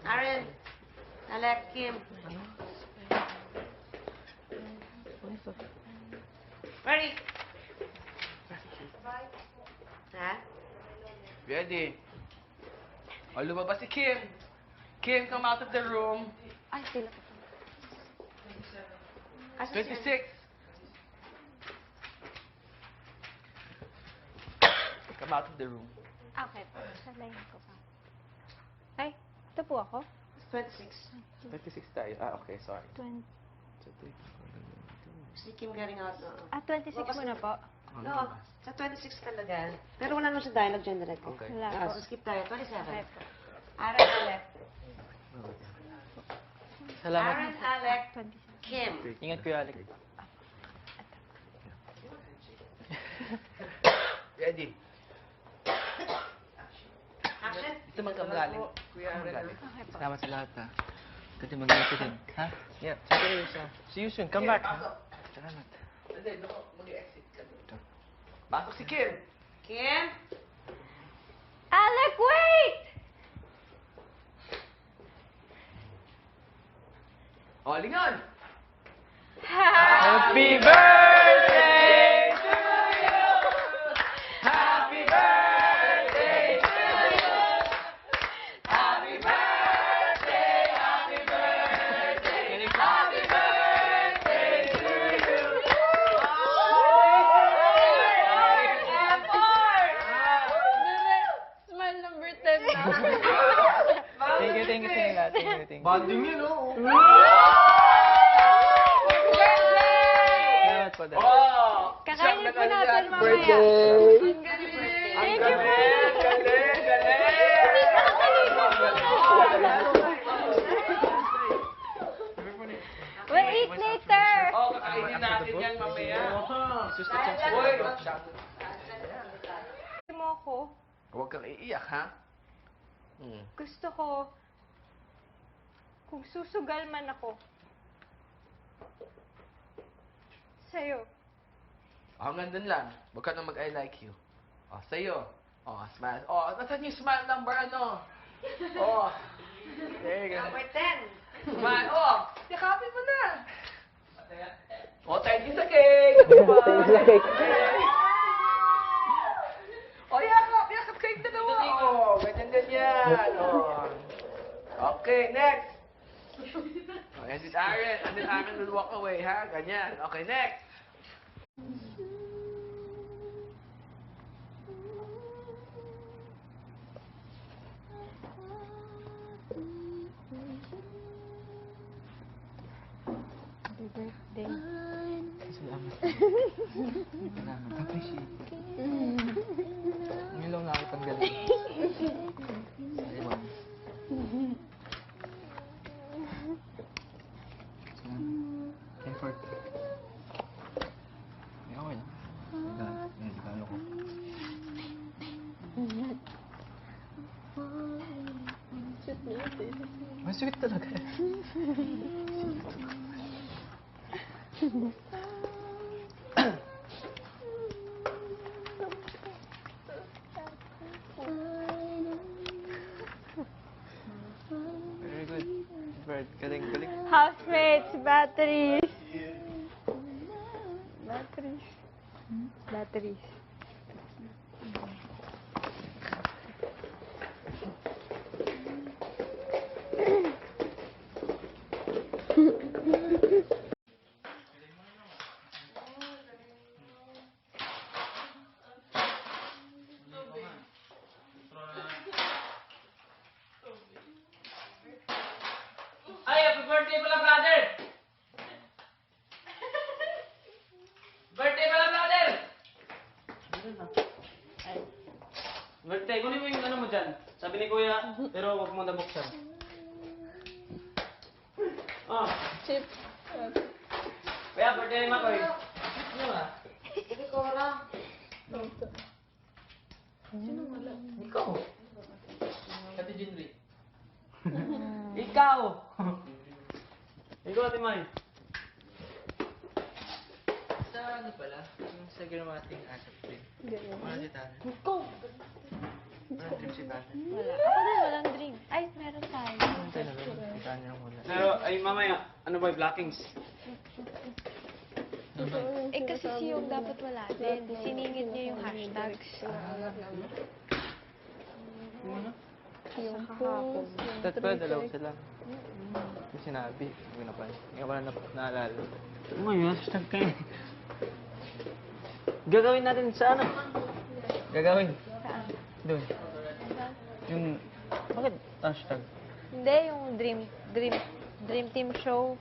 Aaron. Alec, Kim. Ready? Ha? Ready? O, lumabas si Kim. Kim, come out of the room. Ay, sila pa. 26. Come out of the room. Okay po. Salayin ko pa. Ay, ito po ako. 26. 26 tayo. Ah, okay, sorry. 20. Si Kim galing out. Ah, 26 muna po. No, sa 26 talaga. Pero wala naman sa dialogue dyan direct. Okay. Wala Ah, po. so skip tayo. 27. Okay po. Aaron, Alec. Salamat. Aaron, Alec, 27. Kim. Ingat, Kuya Alec. Ready? Action. Dito magkamagaling. Kuya Aaron. Okay po. Salamat sa lahat, ha. Kasi mag-ingat din. Ha? Yeah. See you soon. Come back, ha? Salamat. Hindi, mag-exit ka doon. Pasok si Kim. Kim. Alec, wait! O, lingon! Happy birthday to you! Happy birthday to you! Happy birthday, happy birthday, happy birthday to you! Smile number 10 na. Thank you sa inyo lahat. Thank you. Bonding yun, oh! Salamat po, Dad. Kakainin po natin mamaya. Birthday! Ang galing. Ang Thank you po. galing! We'll eat later. Oh, kakainin natin yan mamaya. Uy! Gusto mo ako? Huwag kang iiyak, ha? Gusto ko, kung susugal man ako, sa'yo. Hanggang dun lang. Huwag ka nang mag-I like you. Oh, sa'yo. Oh, smile. Oh, nasan yung smile number ano? Oh. There you go. Number 10. Smile. Oh, yakapin mo na. Oh, thank you sa cake. Thank you sa cake. Oh, yakap. Yakap cake dalawa. Oh, ganyan. Oh. Okay, next. Oh, and then Aaron. And then Aaron will walk away, ha? Ganyan. Okay, next. Happy birthday. Salamat. Salamat. Appreciate. Ngayon lang nakakitanggal. Salamat. Effort. May okay lang. Regalo ko. Masweet talaga. Very good. Bird, galing. Housemates, batteries. Batteries. Ay, happy birthday pala, brother! Birthday pala, brother! Birthday, kunin mo yung ano mo dyan. Sabi ni Kuya, pero huwag mo nabuksan. Oh. Chip. Kuya, birthday ni Makoy. Ano ba? Hindi ko wala. Ikaw. Kati Jinri. Ikaw! Ikaw, Ate May. Sa ano pala? Yung sa gramating asset trip. Ganyan. Wala si Tana. Ikaw. Walang trip si Tana. Wala. Ako din, walang drink. Ay, meron tayo. Ay, mamaya. Ano ba yung blockings? Eh, kasi si Yung dapat wala din. Siningit niya yung hashtags. Yung kahapon. post, yung That's why dalawa prefect. sila. Yung sinabi, hindi ko na pa. Hindi ko pa naalala. Ano nga yun? Hashtag kayo. Gagawin natin sa ano? Gagawin. Saan? Doon. Yung, bakit hashtag? Hindi, yung Dream Team Show.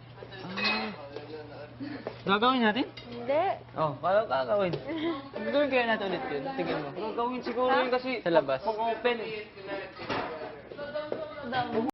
Gagawin natin? Hindi. Oh, paano gagawin? Gagawin kaya natin ulit yun. Tingnan mo. Gagawin siguro yun kasi Sa labas. pag-open.